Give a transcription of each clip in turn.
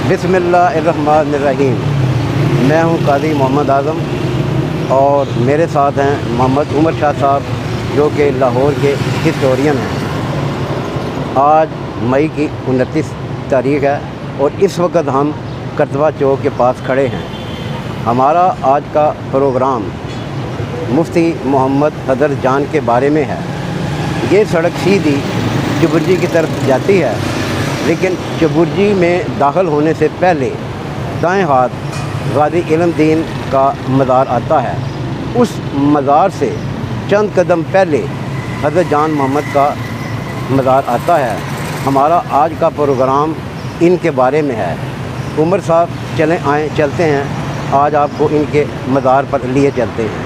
बिस्मिल्लाहिर्रहमानिर्रहीम। मैं हूं कादी मोहम्मद आज़म और मेरे साथ हैं मोहम्मद उमर शाह साहब जो कि लाहौर के हिस्टोरियन हैं। आज मई की 29 तारीख़ है और इस वक्त हम करतबा चौक के पास खड़े हैं। हमारा आज का प्रोग्राम मुफ्ती मोहम्मद हज़रत जान के बारे में है। ये सड़क सीधी चबुर्जी की तरफ जाती है, लेकिन चबुर्जी में दाखिल होने से पहले दाएं हाथ गाज़ी इल्म-दीन का मज़ार आता है। उस मज़ार से चंद कदम पहले हज़रत जान मोहम्मद का मज़ार आता है। हमारा आज का प्रोग्राम इनके बारे में है। उमर साहब चलते हैं, आज आपको इनके मज़ार पर लिए चलते हैं।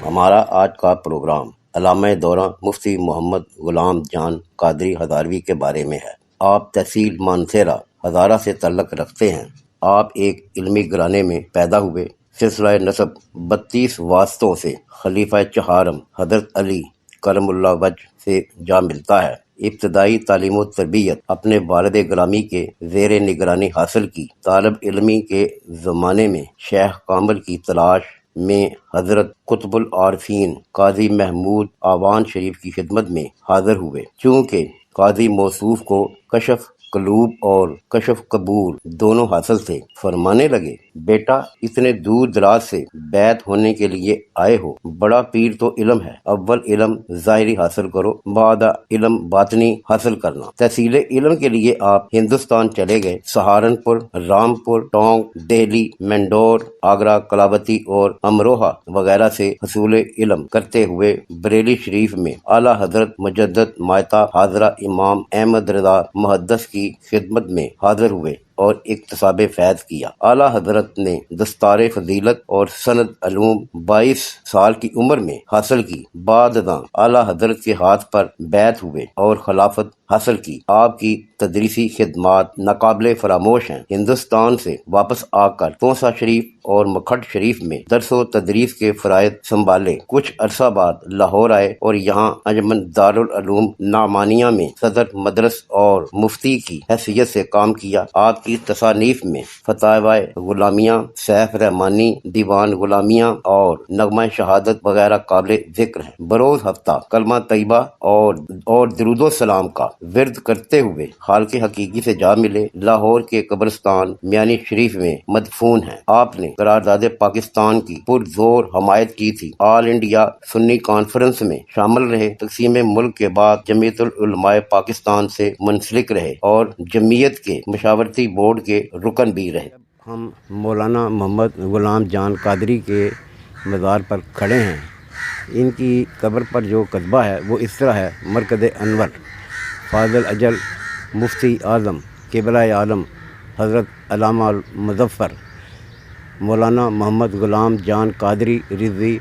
हमारा आज का प्रोग्राम अल्लामा दौरा मुफ्ती मोहम्मद गुलाम जान कादरी हज़ारवी के बारे में है। आप तहसील मानसेरा हज़ारा से तल्लुक़ रखते हैं। आप एक इल्मी घराने में पैदा हुए। सिलसिला नसब 32 वास्तों से खलीफा चहारम हज़रत अली करमुल्लाह वजह से जा मिलता है। इब्तदाई तालीम व तरबियत अपने वालिद गिरामी के ज़ेर निगरानी हासिल की। तालिब इल्मी के ज़माने में शेख कामिल की तलाश में हज़रत कुतुबुल आरफीन काजी महमूद आवान शरीफ की खिदमत में हाजिर हुए। चूँकि काजी मौसूफ को कशफ कलूब और कशफ कबूर दोनों हासिल थे, फरमाने लगे, बेटा इतने दूर दराज से बैत होने के लिए आए हो, बड़ा पीर तो इल्म है। अव्वल इल्म ज़ाहिरी हासिल करो, बादा इल्म बातनी हासिल करना। तहसील इल्म के लिए आप हिंदुस्तान चले गए। सहारनपुर, रामपुर, टोंक, दिल्ली, मंदसौर, आगरा, कलावती और अमरोहा वगैरह से हसूल इल्म करते हुए बरेली शरीफ में आला हजरत मुजद्दद मायता हाजरा इमाम अहमद रज़ा मुहद्दिस की खिदमत में हाजिर हुए और इक्तसाब फैज़ किया। आला हजरत ने दस्तार फजीलत और सनद अलूम 22 साल की उम्र में हासिल की। बाद आला हजरत के हाथ पर बैत हुए और खिलाफत हासिल की। आपकी तदरीसी खिदमात नाकाबिले फरामोश हैं। हिंदुस्तान से वापस आकर तोसा शरीफ और मखट शरीफ में दरसो तदरीस के फराइद संभाले। कुछ अरसा बाद लाहौर आए और यहाँ अंजमन दारुल उलूम नामानिया में सदर मदरस और मुफ्ती की हैसियत से काम किया। आपकी तसानीफ में फतावाए गुलामिया, सैफ रहमानी, दीवान गुलामिया और नगमा शहादत वगैरह काबिल जिक्र है। बरोज हफ्ता कलमा तैयबा और दरूदो सलाम का विर्द करते हुए खालिक हकीकी से जा मिले। लाहौर के कब्रिस्तान मियानी शरीफ में मदफून है। आपने करारदाद पाकिस्तान की पुरजोर हमायत की थी। ऑल इंडिया सुन्नी कॉन्फ्रेंस में शामिल रहे। तकसीम मुल्क के बाद जमीयतुल उलमाए पाकिस्तान से मुंसलिक रहे और जमीयत के मशावरती बोर्ड के रुकन भी रहे। हम मौलाना मोहम्मद गुलाम जान कादरी के मज़ार पर खड़े हैं। इनकी कब्र पर जो कतबा है वो इस तरह है। मरकज़ अनवर फाज़िल अजल मुफ्ती आज़म क़िबला आलम हज़रत अल्लामा मुज़फ़्फ़र मौलाना मोहम्मद गुलाम जान कादरी रिज़वी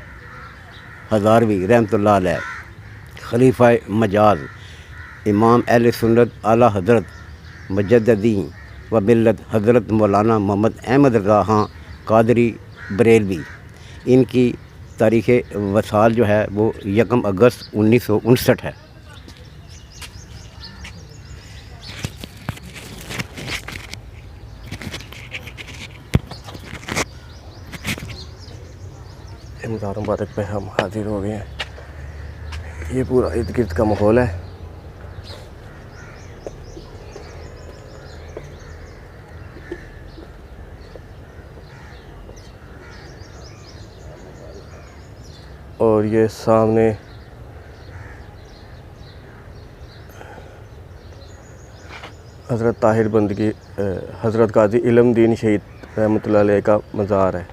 हज़ारवी रहमतुल्लाह अलैह, खलीफा मजाज इमाम अहले सुन्नत आला हज़रत मुजद्दिदीन व मिल्लत हज़रत मौलाना मोहम्मद अहमद रज़ा खां कादरी बरेलवी। इनकी तारीख़ वसाल जो है वो 1 अगस्त 1959 है। मज़ार मुबारक पे हम हाजिर हो गए हैं। ये पूरा इर्द गिर्द का माहौल है। और ये सामने हज़रत ताहिर बंदगी हज़रत काजी इल्मुद्दीन शहीद रहमतुल्लाह अलैह का मज़ार है।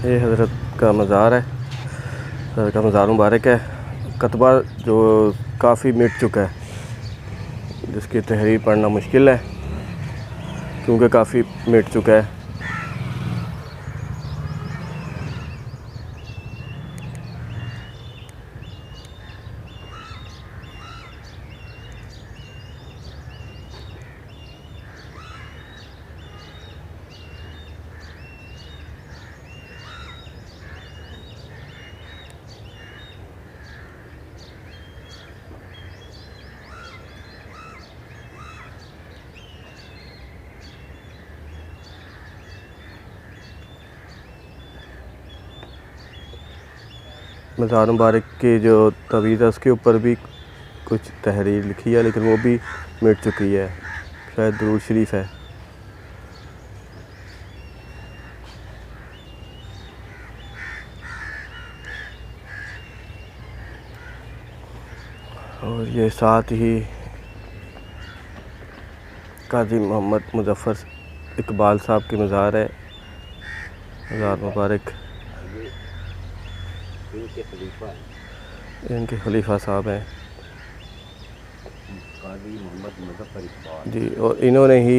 ये हज़रत का मज़ार है, हज़रत का मज़ार मुबारक है। कतबा जो काफ़ी मिट चुका है, जिसकी तहरीर पढ़ना मुश्किल है क्योंकि काफ़ी मिट चुका है। मज़ार मुबारक की जो तवीज़ है उसके ऊपर भी कुछ तहरीर लिखी है, लेकिन वो भी मिट चुकी है। शायद दुरूद शरीफ है। और ये साथ ही काजी मोहम्मद मुज़फ़्फ़र इकबाल साहब की मज़ार है। मज़ार मुबारक इनके खलीफा साहब हैं काजी मोहम्मद मुज़फ़्फ़र इकबाल जी। और इन्होंने ही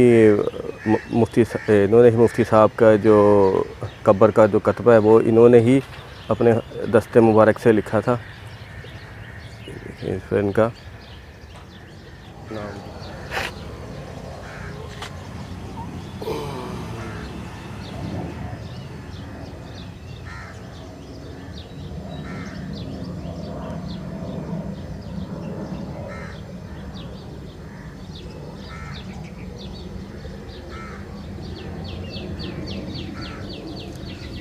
मुफ्ती साहब का जो कब्र का जो कतबा है वो इन्होंने ही अपने दस्ते मुबारक से लिखा था। फिर इनका नाम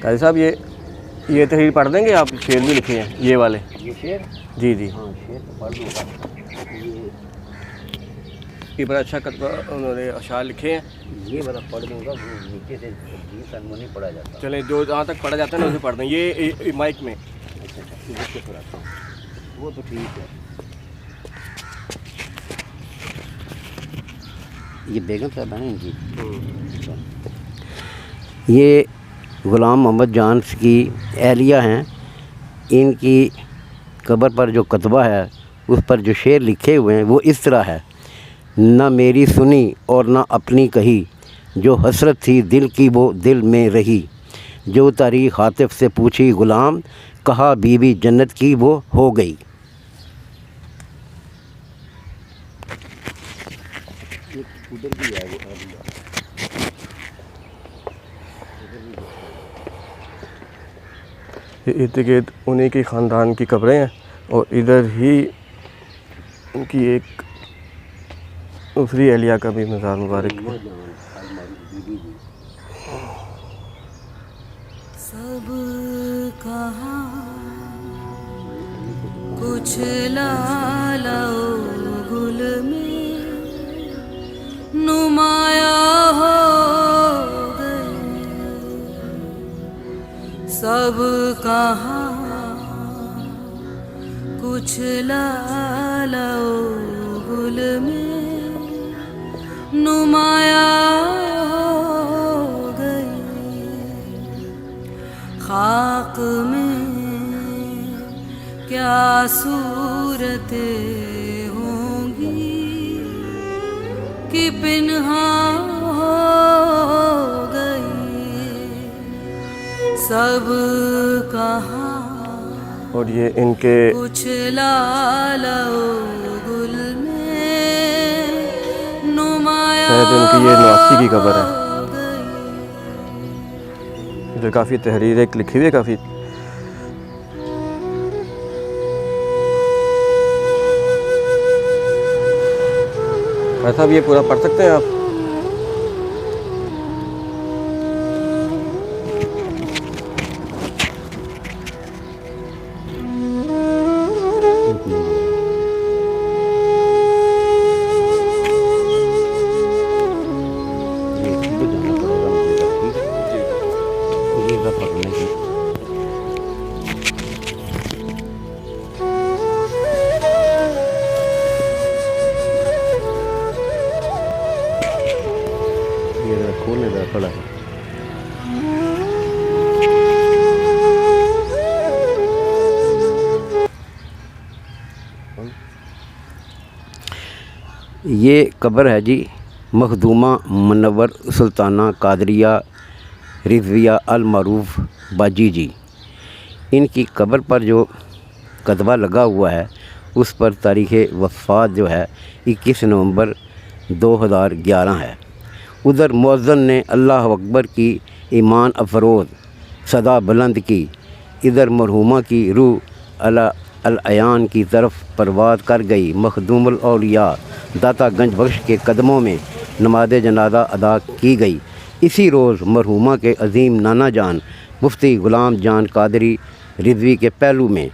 काजी साहब ये तहरीर पढ़ देंगे आप? शेर भी लिखे हैं ये वाले? ये शेर, जी जी। हाँ शेर तो पढ़ दूँगा। ये बड़ा अच्छा कतबा उन्होंने अशार लिखे हैं। ये वाला पढ़ दूँगा, वो नीचे से जी सन वो नहीं पढ़ा जाता। चलें, जो जहाँ तक पढ़ा जाता है ना उसे पढ़ दें। ये माइक में अच्छा लिख के सुनाता हूँ, वो तो ठीक है। ये बेगम साहब हैं इनकी। ये ग़ुलाम मोहम्मद जान की एहलिया हैं। इनकी कब्र पर जो कतबा है उस पर जो शेर लिखे हुए हैं वो इस तरह है। ना मेरी सुनी और ना अपनी कही, जो हसरत थी दिल की वो दिल में रही। जो तारीख़ हातिफ से पूछी ग़ुलाम, कहा बीवी जन्नत की वो हो गई। उधर भी है ये इर्द-गिर्द उन्हीं की ख़ानदान की कब्रें हैं। और इधर ही उनकी एक दूसरी एहलिया का भी मज़ार मुबारक है। सब कहाँ कुछ लालो गुल में नुमाया हो गए, सब कहाँ कुछ लालो गुल में नुमाया हो गई। खाक में क्या सूरतें होंगी कि पिन्हा हो गई, सब कहाँ और ये इनके कुछ लालो गुल में नुमाया शायद इनकी ये नवासी की कब्र है। हो गई। जो काफ़ी तहरीर एक लिखी हुई है काफ़ी। साहब ये पूरा पढ़ सकते हैं आप? खोल नहीं रहा खड़ा है। ये कब्र है जी मखदूमा मुनव्वर सुल्ताना कादरिया रिजविया अल मारूफ बाजी जी। इनकी कब्र पर जो कतबा लगा हुआ है उस पर तारीख़ वफ़ात जो है 21 नवंबर 2011 है। उधर मुअज़्ज़िन ने अल्लाह अकबर की ईमान अफरोज़ सदा बुलंद की। इधर मरहूमा की रूह अल अयान की तरफ परवाज़ कर गई। मखदूमुल औलिया दाता गंज बख्श के कदमों में नमाज़ जनाजा अदा की गई। इसी रोज़ मरहूमा के अज़ीम नाना जान मुफ्ती ग़ुलाम जान कादरी रिज़वी के पहलू में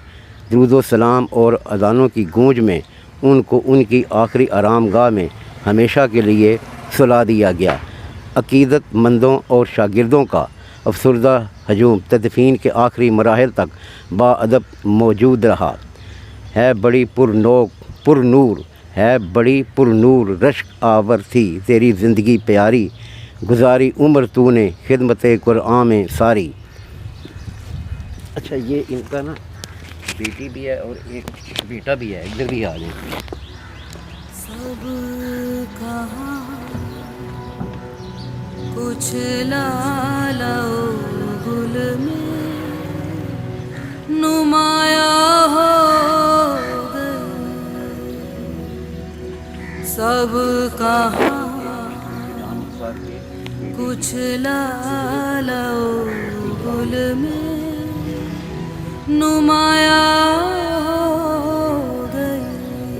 दुरूद सलाम और अज़ानों की गूंज में उनको उनकी आखिरी आरामगाह में हमेशा के लिए सुला दिया गया। अक़ीदतमंदों और शागिर्दों का अफसरदा हजूम तदफ़ीन के आखिरी मराहिल तक बाअदब मौजूद रहा है। बड़ी पुरनूर है, बड़ी पुरनूर रश्क आवर थी तेरी ज़िंदगी प्यारी, गुजारी उम्र तूने खिदमत कुरान में सारी। अच्छा, ये इनका ना बेटी भी है और एक बेटा भी है, इधर भी आ जाए। सब कहाँ कुछ लालो गुल में नुमाया हो गए। सब कहाँ कुछ लालो गुल में नुमाया हो गई।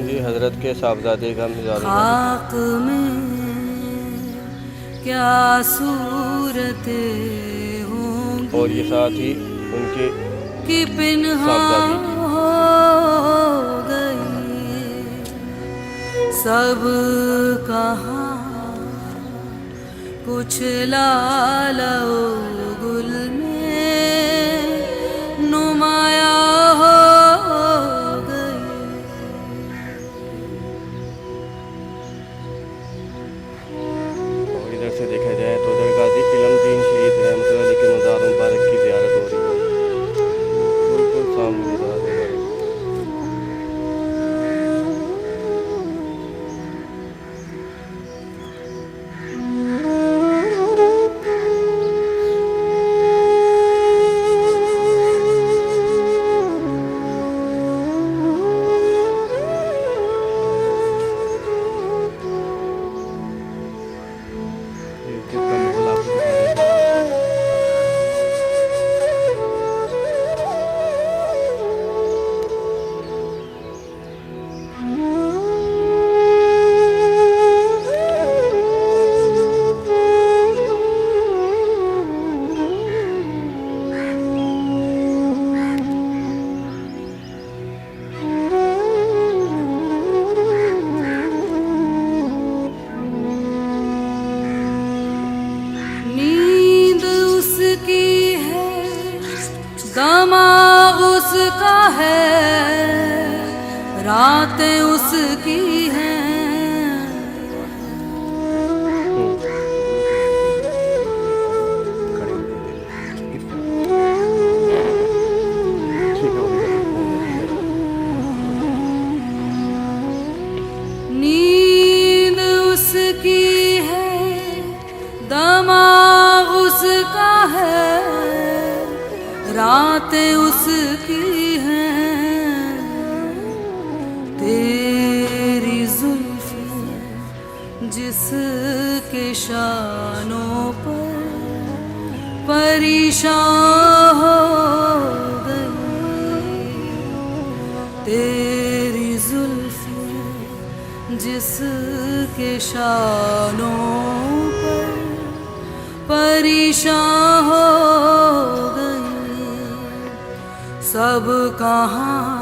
ये हज़रत के साहबजादे का मज़ार है। खाक में क्या सूरतें होंगी और ये साथ ही उनके कि पिन्हां हो गई। सब कहाँ कुछ लालो गुल में नुमाया हो गई। और इधर से देखा जाए तो उधर गाजी इलमदीन शहीद रहमतुल्लाह अलैह के मज़ार मुबारक की ज़ियारत हो रही है। बिल्कुल सामने मज़ार है। दमाग उसका है, रातें उसकी हैं। नींद उसकी है, दमाग उसका है, रातें उसकी हैं। तेरी जुल्फ़ें जिसके शानों पर परेशान हो गई। तेरी जुल्फ़ें जिसके शानों पर परेशान हो गई। सब कहाँ